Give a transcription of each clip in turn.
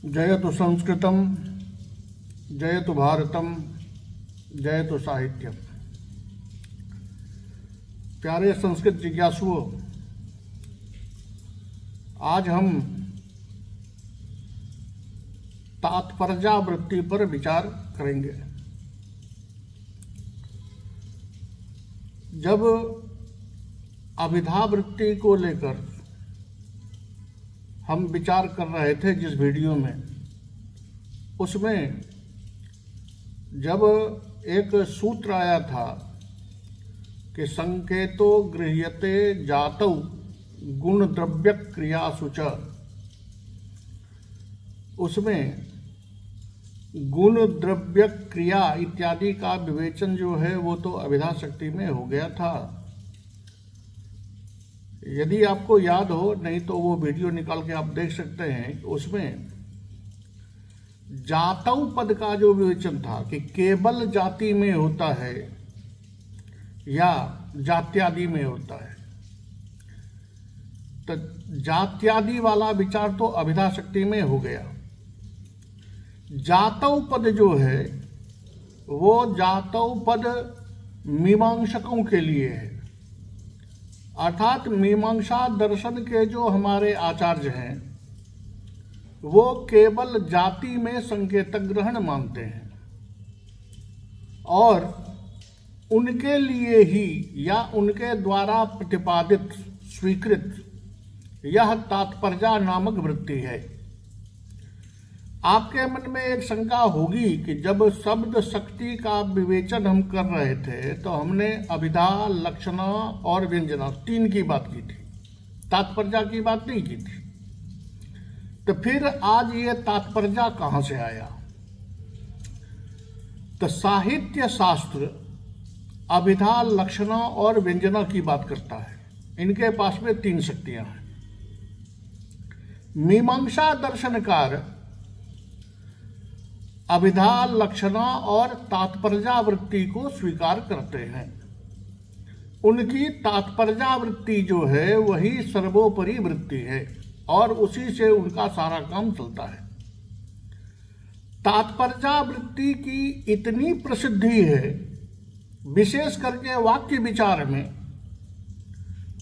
जयतु संस्कृतम, जयतु भारतम, जयतु साहित्यम। प्यारे संस्कृत जिज्ञासुओं, आज हम तात्पर्यावृत्ति पर विचार करेंगे। जब अभिधावृत्ति को लेकर हम विचार कर रहे थे जिस वीडियो में, उसमें जब एक सूत्र आया था कि संकेतो गृह्यते जातौ गुण द्रव्य क्रियासु च, उसमें गुण द्रव्य क्रिया इत्यादि का विवेचन जो है वो तो अभिधा शक्ति में हो गया था। यदि आपको याद हो, नहीं तो वो वीडियो निकाल के आप देख सकते हैं। उसमें जातौ पद का जो विवेचन था कि केवल जाति में होता है या जात्यादि में होता है, तो जात्यादि वाला विचार तो अभिधा शक्ति में हो गया। जातौ पद जो है वो जातौ पद मीमांसकों के लिए है, अर्थात मीमांसा दर्शन के जो हमारे आचार्य हैं वो केवल जाति में संकेतक ग्रहण मानते हैं और उनके लिए ही या उनके द्वारा प्रतिपादित स्वीकृत यह तात्पर्य नामक वृत्ति है। आपके मन में एक शंका होगी कि जब शब्द शक्ति का विवेचन हम कर रहे थे तो हमने अभिधा, लक्षणा और व्यंजना तीन की बात की थी, तात्पर्य की बात नहीं की थी। तो फिर आज ये तात्पर्य कहां से आया? तो साहित्य शास्त्र अभिधा, लक्षणा और व्यंजना की बात करता है। इनके पास में तीन शक्तियां हैं। मीमांसा दर्शनकार अभिधा, लक्षणा और तात्पर्यावृत्ति को स्वीकार करते हैं। उनकी तात्पर्यावृत्ति जो है वही सर्वोपरि वृत्ति है और उसी से उनका सारा काम चलता है। तात्पर्यावृत्ति की इतनी प्रसिद्धि है, विशेष करके वाक्य विचार में।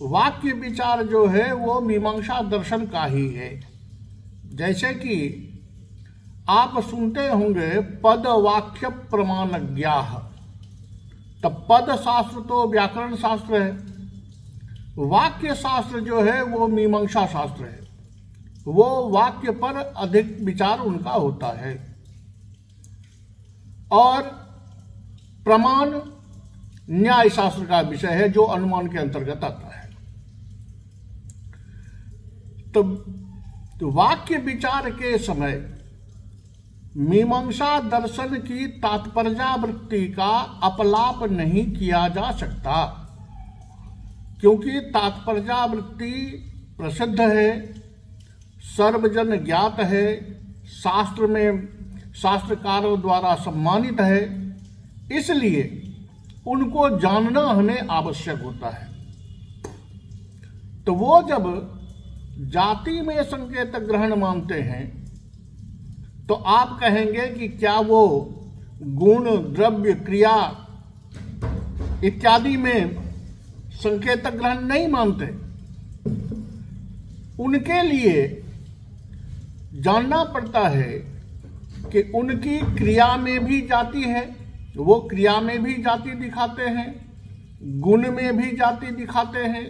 वाक्य विचार जो है वो मीमांसा दर्शन का ही है। जैसे कि आप सुनते होंगे पद वाक्य प्रमाणज्ञाः, तो पद शास्त्र तो व्याकरण शास्त्र है, वाक्य शास्त्र जो है वो मीमांसा शास्त्र है। वो वाक्य पर अधिक विचार उनका होता है और प्रमाण न्याय शास्त्र का विषय है जो अनुमान के अंतर्गत आता है। तो वाक्य विचार के समय मीमांसा दर्शन की तात्पर्यावृत्ति का अपलाप नहीं किया जा सकता, क्योंकि तात्पर्यावृत्ति प्रसिद्ध है, सर्वजन ज्ञात है, शास्त्र में शास्त्रकारों द्वारा सम्मानित है। इसलिए उनको जानना हमें आवश्यक होता है। तो वो जब जाति में संकेतक ग्रहण मानते हैं तो आप कहेंगे कि क्या वो गुण, द्रव्य, क्रिया इत्यादि में संकेतक ग्रहण नहीं मानते? उनके लिए जानना पड़ता है कि उनकी क्रिया में भी जाति है, वो क्रिया में भी जाति दिखाते हैं, गुण में भी जाति दिखाते हैं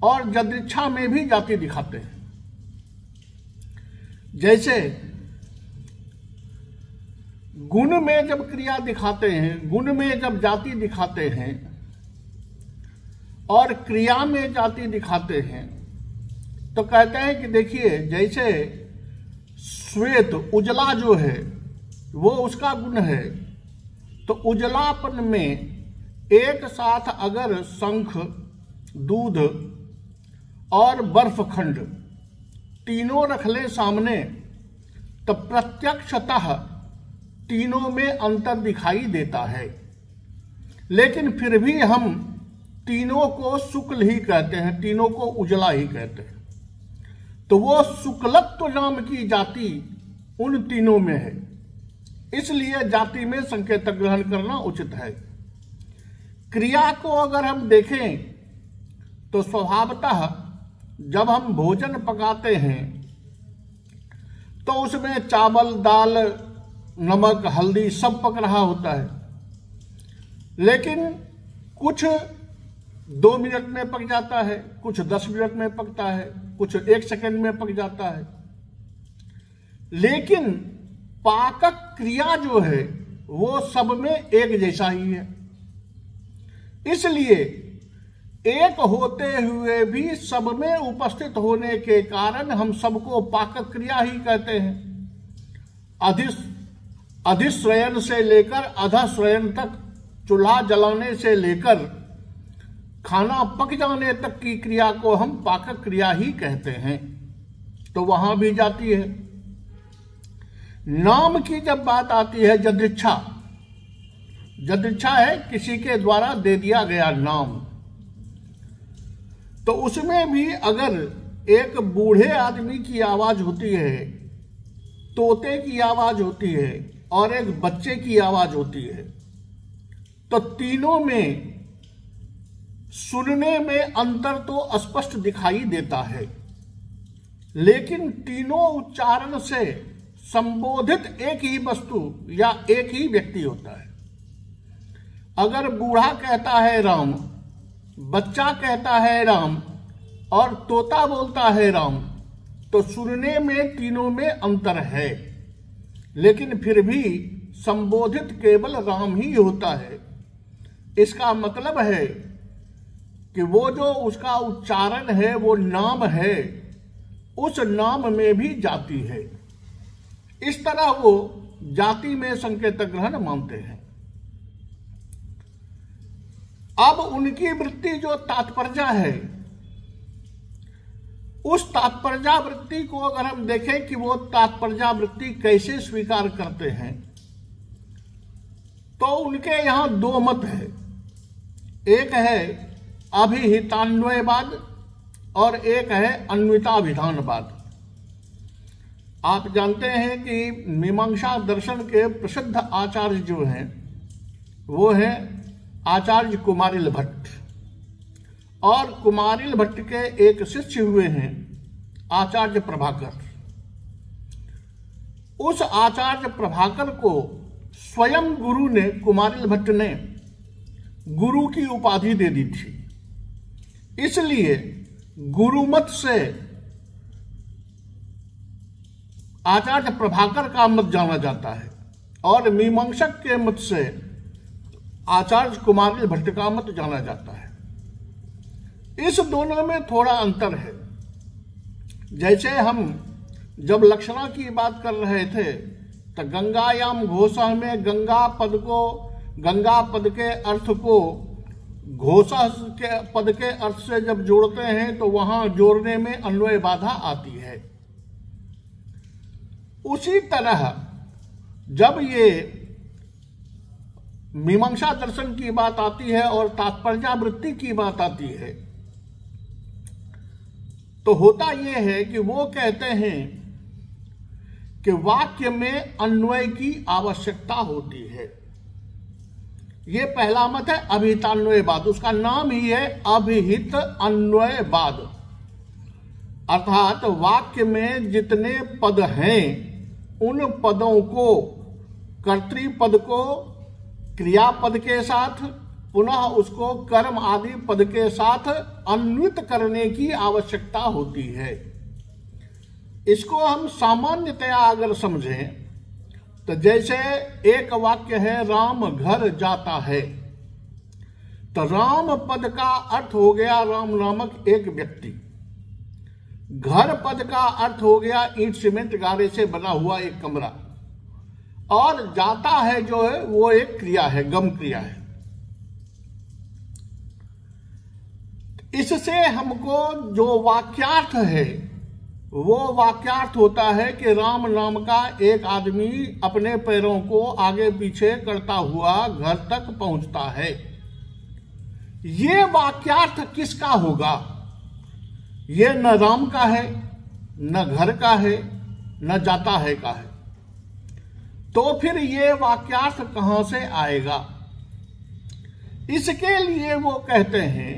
और यदृच्छा में भी जाति दिखाते हैं। जैसे गुण में जब क्रिया दिखाते हैं, गुण में जब जाति दिखाते हैं और क्रिया में जाति दिखाते हैं, तो कहते हैं कि देखिए जैसे श्वेत उजला जो है वो उसका गुण है, तो उजलापन में एक साथ अगर शंख, दूध और बर्फखंड तीनों रख लें सामने, तो प्रत्यक्षतः तीनों में अंतर दिखाई देता है। लेकिन फिर भी हम तीनों को शुक्ल ही कहते हैं, तीनों को उजला ही कहते हैं। तो वो शुक्लत्व नाम की जाति उन तीनों में है, इसलिए जाति में संकेतक ग्रहण करना उचित है। क्रिया को अगर हम देखें तो स्वभावतः जब हम भोजन पकाते हैं तो उसमें चावल, दाल, नमक, हल्दी सब पक रहा होता है, लेकिन कुछ 2 मिनट में पक जाता है, कुछ 10 मिनट में पकता है, कुछ 1 सेकंड में पक जाता है। लेकिन पाकक क्रिया जो है वो सब में एक जैसा ही है, इसलिए एक होते हुए भी सब में उपस्थित होने के कारण हम सबको पाकक क्रिया ही कहते हैं। अधिश्रयन से लेकर अधश्रयन तक, चूल्हा जलाने से लेकर खाना पक जाने तक की क्रिया को हम पाकक क्रिया ही कहते हैं। तो वहां भी जाती है। नाम की जब बात आती है, यदृच्छा, यदृच्छा है किसी के द्वारा दे दिया गया नाम, तो उसमें भी अगर एक बूढ़े आदमी की आवाज होती है, तोते की आवाज होती है और एक बच्चे की आवाज होती है, तो तीनों में सुनने में अंतर तो स्पष्ट दिखाई देता है, लेकिन तीनों उच्चारण से संबोधित एक ही वस्तु या एक ही व्यक्ति होता है। अगर बूढ़ा कहता है राम, बच्चा कहता है राम और तोता बोलता है राम, तो सुनने में तीनों में अंतर है, लेकिन फिर भी संबोधित केवल राम ही होता है। इसका मतलब है कि वो जो उसका उच्चारण है वो नाम है, उस नाम में भी जाति है। इस तरह वो जाति में संकेतक ग्रहण मानते हैं। अब उनकी वृत्ति जो तात्पर्य है, उस तात्पर्य वृत्ति को अगर हम देखें कि वो तात्पर्य वृत्ति कैसे स्वीकार करते हैं, तो उनके यहां 2 मत है। एक है अभिहितान्वयवाद और एक है अन्विताभिधानवाद। आप जानते हैं कि मीमांसा दर्शन के प्रसिद्ध आचार्य जो हैं वो हैं आचार्य कुमारिल भट्ट, और कुमारिल भट्ट के एक शिष्य हुए हैं आचार्य प्रभाकर। उस आचार्य प्रभाकर को स्वयं गुरु ने, कुमारिल भट्ट ने गुरु की उपाधि दे दी थी, इसलिए गुरुमत से आचार्य प्रभाकर का मत जाना जाता है और मीमांसक के मत से आचार्य कुमारिल भट्ट का मत जाना जाता है। इस दोनों में थोड़ा अंतर है। जैसे हम जब लक्षणा की बात कर रहे थे तो गंगायाम घोषः में गंगा पद के अर्थ को घोषः के पद के अर्थ से जब जोड़ते हैं तो वहां जोड़ने में अन्वय बाधा आती है। उसी तरह जब ये मीमांसा दर्शन की बात आती है और तात्पर्यावृत्ति की बात आती है, तो होता यह है कि वो कहते हैं कि वाक्य में अन्वय की आवश्यकता होती है। ये पहला मत है अभिहितान्वयवाद, उसका नाम ही है अभिहित अन्वयवाद। अर्थात वाक्य में जितने पद हैं उन पदों को कर्तृपद को क्रियापद के साथ, पुनः उसको कर्म आदि पद के साथ अन्वित करने की आवश्यकता होती है। इसको हम सामान्यतया अगर समझें तो जैसे एक वाक्य है राम घर जाता है, तो राम पद का अर्थ हो गया राम नामक एक व्यक्ति, घर पद का अर्थ हो गया ईंट सीमेंट गारे से बना हुआ एक कमरा, और जाता है जो है वो एक क्रिया है, गम क्रिया है। इससे हमको जो वाक्यार्थ है वो वाक्यार्थ होता है कि राम नाम का एक आदमी अपने पैरों को आगे पीछे करता हुआ घर तक पहुंचता है। ये वाक्यार्थ किसका होगा? ये न राम का है, न घर का है, न जाता है का है, तो फिर ये वाक्यार्थ कहां से आएगा? इसके लिए वो कहते हैं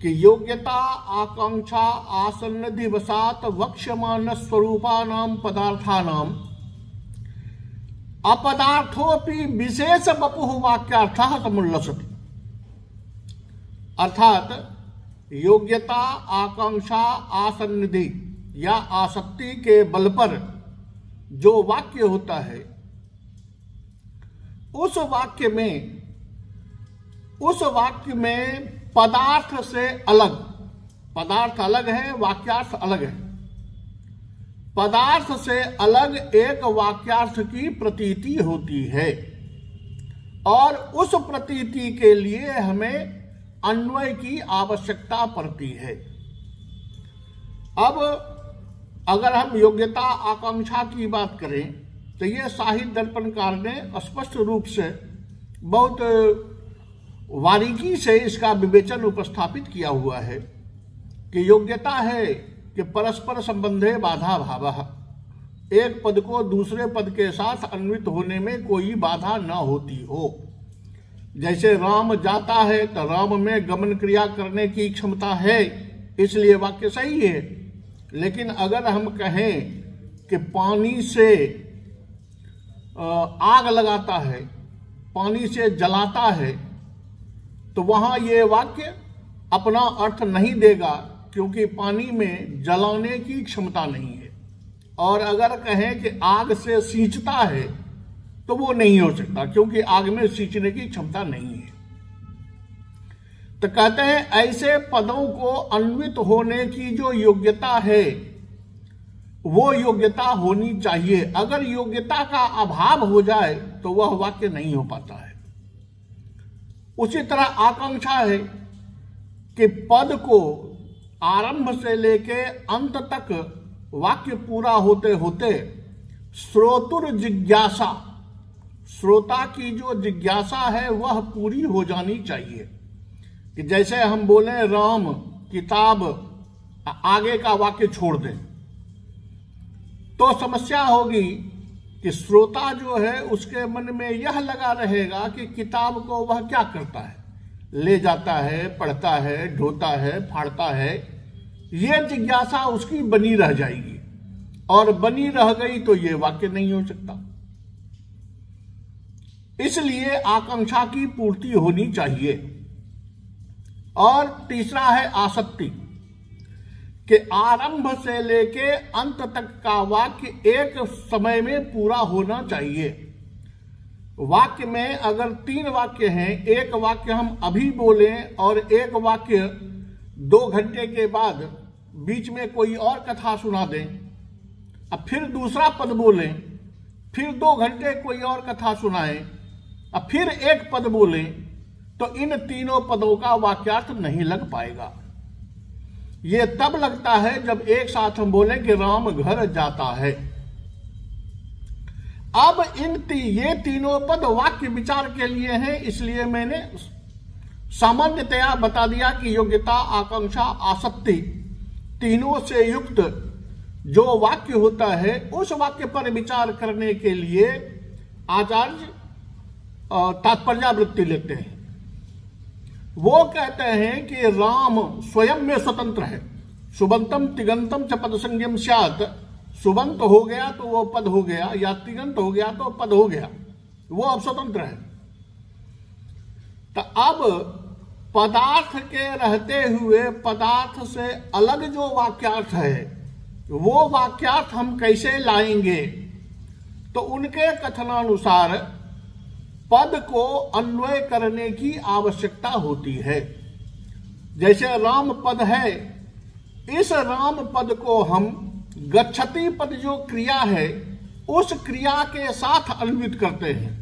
कि योग्यता आकांक्षा आसन्निधिवशात वक्ष्यमाण स्वरूपानाम पदार्थानाम अपदार्थोपि विशेष वपुः वाक्यार्थः समुल्लसति। अर्थात योग्यता आकांक्षा आसन्निधि या आसक्ति के बल पर जो वाक्य होता है, उस वाक्य में पदार्थ से अलग, पदार्थ अलग है, वाक्यार्थ अलग है, पदार्थ से अलग एक वाक्यार्थ की प्रतीति होती है और उस प्रतीति के लिए हमें अन्वय की आवश्यकता पड़ती है। अब अगर हम योग्यता आकांक्षा की बात करें तो ये साहित्य दर्पणकार ने स्पष्ट रूप से बहुत बारीकी से इसका विवेचन उपस्थापित किया हुआ है कि योग्यता है कि परस्पर संबंधे बाधा भावः, एक पद को दूसरे पद के साथ अन्वित होने में कोई बाधा न होती हो। जैसे राम जाता है तो राम में गमन क्रिया करने की क्षमता है, इसलिए वाक्य सही है। लेकिन अगर हम कहें कि पानी से आग लगाता है, पानी से जलाता है, तो वहां ये वाक्य अपना अर्थ नहीं देगा क्योंकि पानी में जलाने की क्षमता नहीं है। और अगर कहें कि आग से सींचता है तो वो नहीं हो सकता क्योंकि आग में सींचने की क्षमता नहीं है। तो कहते हैं ऐसे पदों को अन्वित होने की जो योग्यता है वो योग्यता होनी चाहिए। अगर योग्यता का अभाव हो जाए तो वह वाक्य नहीं हो पाता है। उसी तरह आकांक्षा है कि पद को आरंभ से लेके अंत तक वाक्य पूरा होते होते श्रोतुर जिज्ञासा, श्रोता की जो जिज्ञासा है वह पूरी हो जानी चाहिए। कि जैसे हम बोले राम किताब, आगे का वाक्य छोड़ दें तो समस्या होगी कि श्रोता जो है उसके मन में यह लगा रहेगा कि किताब को वह क्या करता है, ले जाता है, पढ़ता है, ढोता है, फाड़ता है। ये जिज्ञासा उसकी बनी रह जाएगी और बनी रह गई तो ये वाक्य नहीं हो सकता। इसलिए आकांक्षा की पूर्ति होनी चाहिए। और तीसरा है आसक्ति, कि आरंभ से लेके अंत तक का वाक्य एक समय में पूरा होना चाहिए। वाक्य में अगर 3 वाक्य हैं, एक वाक्य हम अभी बोलें और एक वाक्य 2 घंटे के बाद बीच में कोई और कथा सुना दें, अब फिर दूसरा पद बोलें, फिर 2 घंटे कोई और कथा सुनाएं, अब फिर एक पद बोलें, तो इन तीनों पदों का वाक्यार्थ नहीं लग पाएगा। ये तब लगता है जब एक साथ हम बोलें कि राम घर जाता है। अब ये तीनों पद वाक्य विचार के लिए हैं, इसलिए मैंने सामान्यतया बता दिया कि योग्यता आकांक्षा आसक्ति तीनों से युक्त जो वाक्य होता है उस वाक्य पर विचार करने के लिए आचार्य तात्पर्यावृत्ति लेते हैं। वो कहते हैं कि राम स्वयं में स्वतंत्र है। सुबंतम तिगंतम च पद संज्ञम स्यात्, सुबंत हो गया तो वो पद हो गया, या तिगंत हो गया तो पद हो गया, वो अब स्वतंत्र है। तो अब पदार्थ के रहते हुए पदार्थ से अलग जो वाक्यार्थ है वो वाक्यार्थ हम कैसे लाएंगे? तो उनके कथनानुसार पद को अन्वय करने की आवश्यकता होती है। जैसे राम पद है, इस राम पद को हम गच्छति पद जो क्रिया है उस क्रिया के साथ अन्वित करते हैं।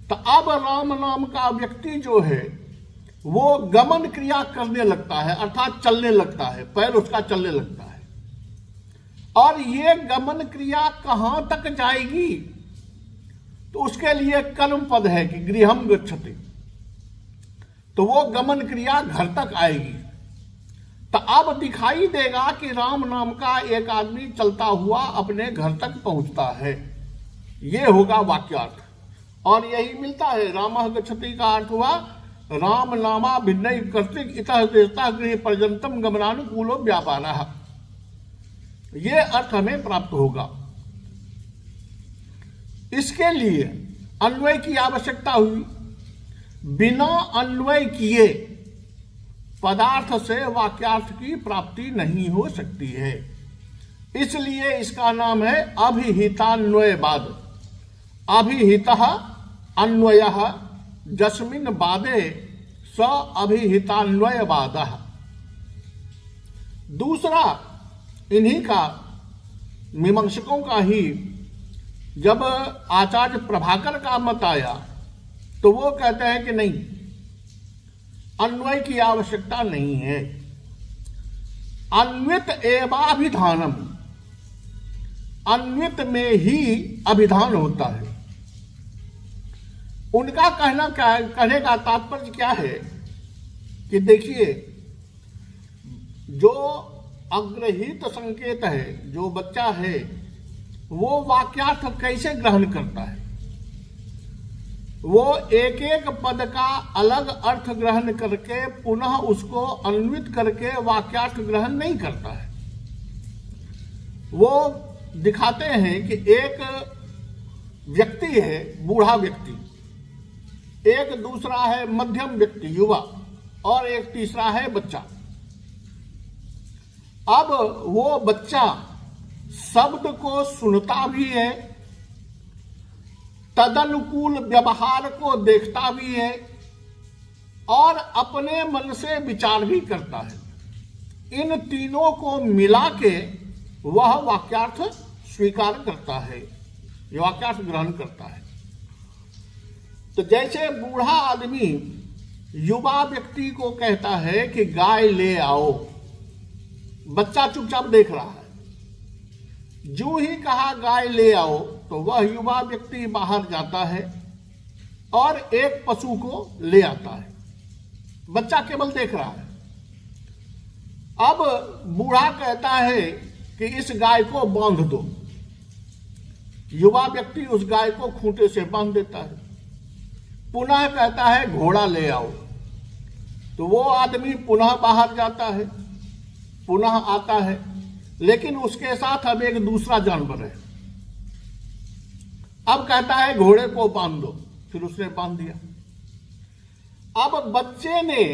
तो अब राम नाम का व्यक्ति जो है वो गमन क्रिया करने लगता है, अर्थात चलने लगता है, पैर उसका चलने लगता है। और ये गमन क्रिया कहां तक जाएगी? तो उसके लिए कर्म पद है कि गृहम गच्छति, तो वो गमन क्रिया घर तक आएगी। तो अब दिखाई देगा कि राम नाम का एक आदमी चलता हुआ अपने घर तक पहुंचता है। ये होगा वाक्यार्थ। और यही मिलता है रामः गच्छति का अर्थ हुआ राम नामा भिन्नय कर्तृक इतः देशतः गृह पर्यंतम गमनानुकूलो व्यापारः, ये अर्थ हमें प्राप्त होगा। इसके लिए अन्वय की आवश्यकता हुई। बिना अन्वय किए पदार्थ से वाक्यार्थ की प्राप्ति नहीं हो सकती है, इसलिए इसका नाम है अभिहितान्वयवाद। अभिहितः अन्वयः जस्मिन् वादे स अभिहितान्वयवादः। दूसरा इन्हीं का मीमांसकों का ही जब आचार्य प्रभाकर का मत आया तो वो कहते हैं कि नहीं, अन्वय की आवश्यकता नहीं है, अन्वित एवाभिधानम, अन्वित में ही अभिधान होता है। उनका कहने का तात्पर्य क्या है कि देखिए, जो अग्रहित संकेत है, जो बच्चा है, वो वाक्यार्थ कैसे ग्रहण करता है? वो एक एक पद का अलग अर्थ ग्रहण करके पुनः उसको अन्वित करके वाक्यार्थ ग्रहण नहीं करता है। वो दिखाते हैं कि एक व्यक्ति है बूढ़ा व्यक्ति, एक दूसरा है मध्यम व्यक्ति युवा, और एक तीसरा है बच्चा। अब वो बच्चा शब्द को सुनता भी है, तदनुकूल व्यवहार को देखता भी है, और अपने मन से विचार भी करता है। इन तीनों को मिला के वह वाक्यार्थ स्वीकार करता है, वाक्यार्थ ग्रहण करता है। तो जैसे बूढ़ा आदमी युवा व्यक्ति को कहता है कि गाय ले आओ, बच्चा चुपचाप देख रहा है। जो ही कहा गाय ले आओ तो वह युवा व्यक्ति बाहर जाता है और एक पशु को ले आता है। बच्चा केवल देख रहा है। अब बूढ़ा कहता है कि इस गाय को बांध दो। युवा व्यक्ति उस गाय को खूंटे से बांध देता है। पुनः कहता है घोड़ा ले आओ, तो वो आदमी पुनः बाहर जाता है, पुनः आता है, लेकिन उसके साथ अब एक दूसरा जानवर है। अब कहता है घोड़े को बांध दो, फिर उसने बांध दिया। अब बच्चे ने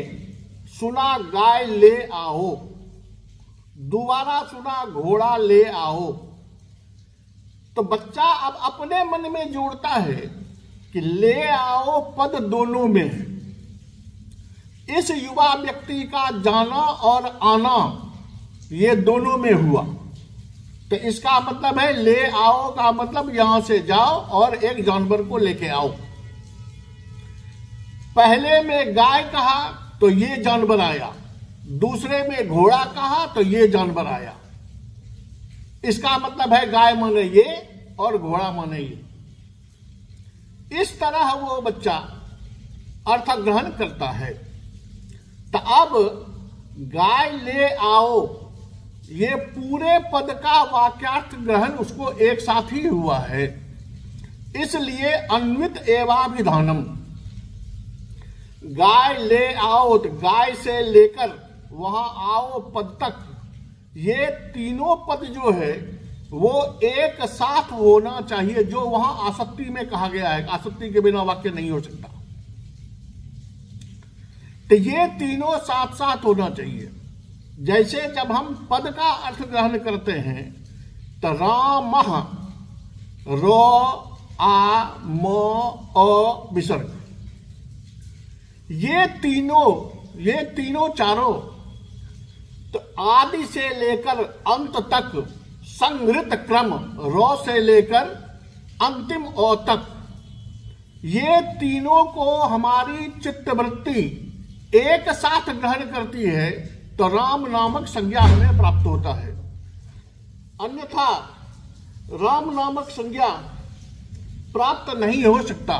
सुना गाय ले आओ, दोबारा सुना घोड़ा ले आओ, तो बच्चा अब अपने मन में जोड़ता है कि ले आओ पद दोनों में है। इस युवा व्यक्ति का जाना और आना ये दोनों में हुआ, तो इसका मतलब है ले आओ का मतलब यहां से जाओ और एक जानवर को लेके आओ। पहले में गाय कहा तो ये जानवर आया, दूसरे में घोड़ा कहा तो ये जानवर आया। इसका मतलब है गाय माने ये और घोड़ा माने ये। इस तरह वो बच्चा अर्थ ग्रहण करता है। तो अब गाय ले आओ ये पूरे पद का वाक्यार्थ ग्रहण उसको एक साथ ही हुआ है, इसलिए अन्वित एवाभिधानम। गाय ले आओ तो गाय से लेकर वहां आओ पद तक, ये तीनों पद जो है वो एक साथ होना चाहिए, जो वहां आसक्ति में कहा गया है। आसक्ति के बिना वाक्य नहीं हो सकता, तो ये तीनों साथ साथ होना चाहिए। जैसे जब हम पद का अर्थ ग्रहण करते हैं तो रामः, रो आ म अ विसर्ग, ये तीनों चारों तो आदि से लेकर अंत तक संहृत क्रम, रो से लेकर अंतिम ओ तक, ये तीनों को हमारी चित्तवृत्ति एक साथ ग्रहण करती है तो राम नामक संज्ञा हमें प्राप्त होता है। अन्यथा राम नामक संज्ञा प्राप्त नहीं हो सकता।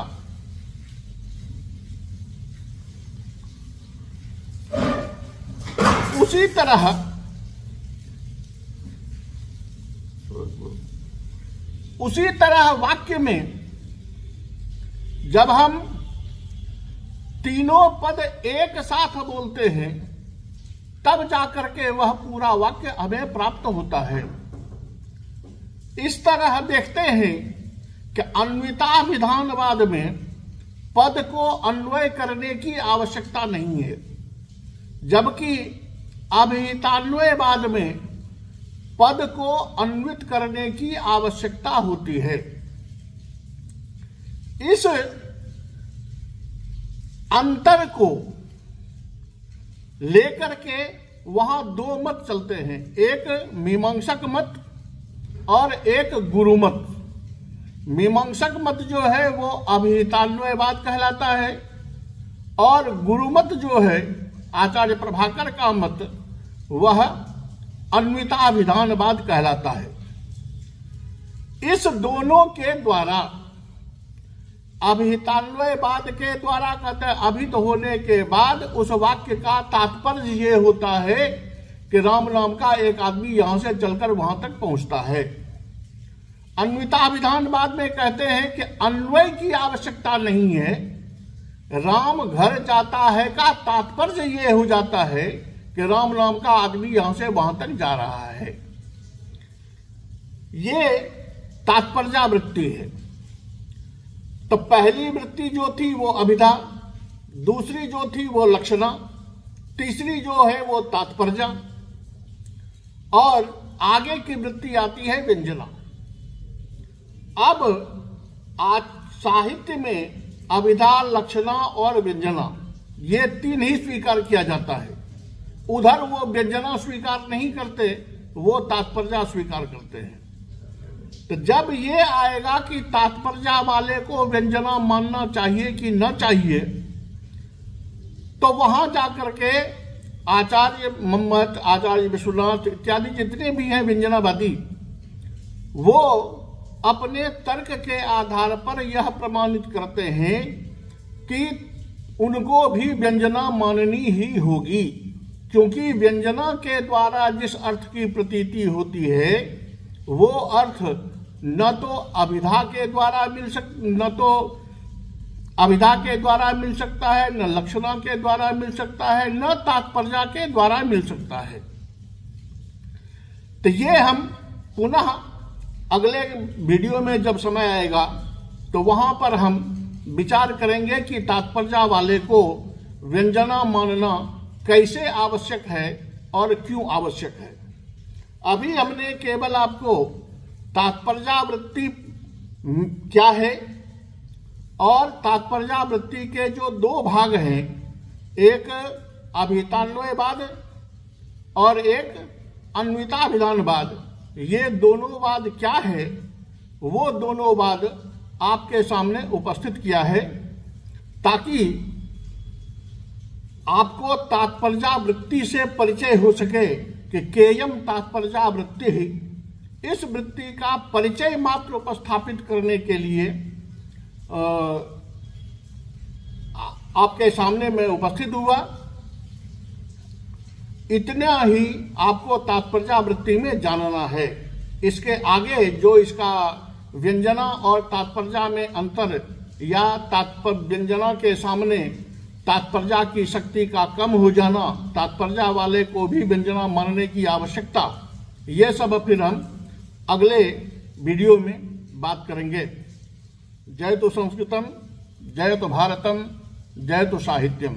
उसी तरह उसी तरह वाक्य में जब हम तीनों पद एक साथ बोलते हैं तब जाकर के वह पूरा वाक्य हमें प्राप्त होता है। इस तरह देखते हैं कि अन्विताभिधानवाद में पद को अन्वय करने की आवश्यकता नहीं है, जबकि अभिहितान्वयवाद में पद को अन्वित करने की आवश्यकता होती है। इस अंतर को लेकर के वहां दो मत चलते हैं, एक मीमांसक मत और एक गुरु मत। मीमांसक मत जो है वो अभिहितान्वयवाद कहलाता है और गुरु मत जो है आचार्य प्रभाकर का मत वह अन्विताभिधानवाद कहलाता है। इस दोनों के द्वारा अभिहितान्वयवाद के द्वारा कहते हैं अभिहित होने के बाद उस वाक्य का तात्पर्य ये होता है कि राम नाम का एक आदमी यहां से चलकर वहां तक पहुंचता है। अन्विताभिधानवाद में कहते हैं कि अन्वय की आवश्यकता नहीं है, राम घर जाता है का तात्पर्य ये हो जाता है कि राम नाम का आदमी यहां से वहां तक जा रहा है। ये तात्पर्यावृत्ति है। तो पहली वृत्ति जो थी वो अभिधा, दूसरी जो थी वो लक्षणा, तीसरी जो है वो तात्पर्य और आगे की वृत्ति आती है व्यंजना। अब आज साहित्य में अभिधा, लक्षणा और व्यंजना ये तीन ही स्वीकार किया जाता है। उधर वो व्यंजना स्वीकार नहीं करते, वो तात्पर्य स्वीकार करते हैं। तो जब ये आएगा कि तात्पर्य वाले को व्यंजना मानना चाहिए कि न चाहिए, तो वहां जाकर के आचार्य मोहम्मद, आचार्य विश्वनाथ इत्यादि जितने भी हैं व्यंजनावादी, वो अपने तर्क के आधार पर यह प्रमाणित करते हैं कि उनको भी व्यंजना माननी ही होगी, क्योंकि व्यंजना के द्वारा जिस अर्थ की प्रतीति होती है वो अर्थ न तो अभिधा के द्वारा मिल सकता है, न लक्षणा के द्वारा मिल सकता है, न तात्पर्य के द्वारा मिल सकता है। तो ये हम पुनः अगले वीडियो में जब समय आएगा तो वहां पर हम विचार करेंगे कि तात्पर्य वाले को व्यंजना मानना कैसे आवश्यक है और क्यों आवश्यक है। अभी हमने केवल आपको तात्पर्यावृत्ति क्या है और तात्पर्यावृत्ति के जो दो भाग हैं, एक अभिहितान्वयवाद और एक अन्विताभिधानवाद, ये दोनों वाद क्या है वो दोनों वाद आपके सामने उपस्थित किया है, ताकि आपको तात्पर्यावृत्ति से परिचय हो सके कि केयम तात्पर्यावृत्ति ही। इस वृत्ति का परिचय मात्र उपस्थापित करने के लिए आपके सामने मैं उपस्थित हुआ। इतना ही आपको तात्पर्यावृत्ति में जानना है। इसके आगे जो इसका व्यंजना और तात्पर्य में अंतर या व्यंजना के सामने तात्पर्य की शक्ति का कम हो जाना, तात्पर्य वाले को भी व्यंजना मानने की आवश्यकता, ये सब फिर हम अगले वीडियो में बात करेंगे। जय तो संस्कृतम, जय तो भारतम, जय तो साहित्यम।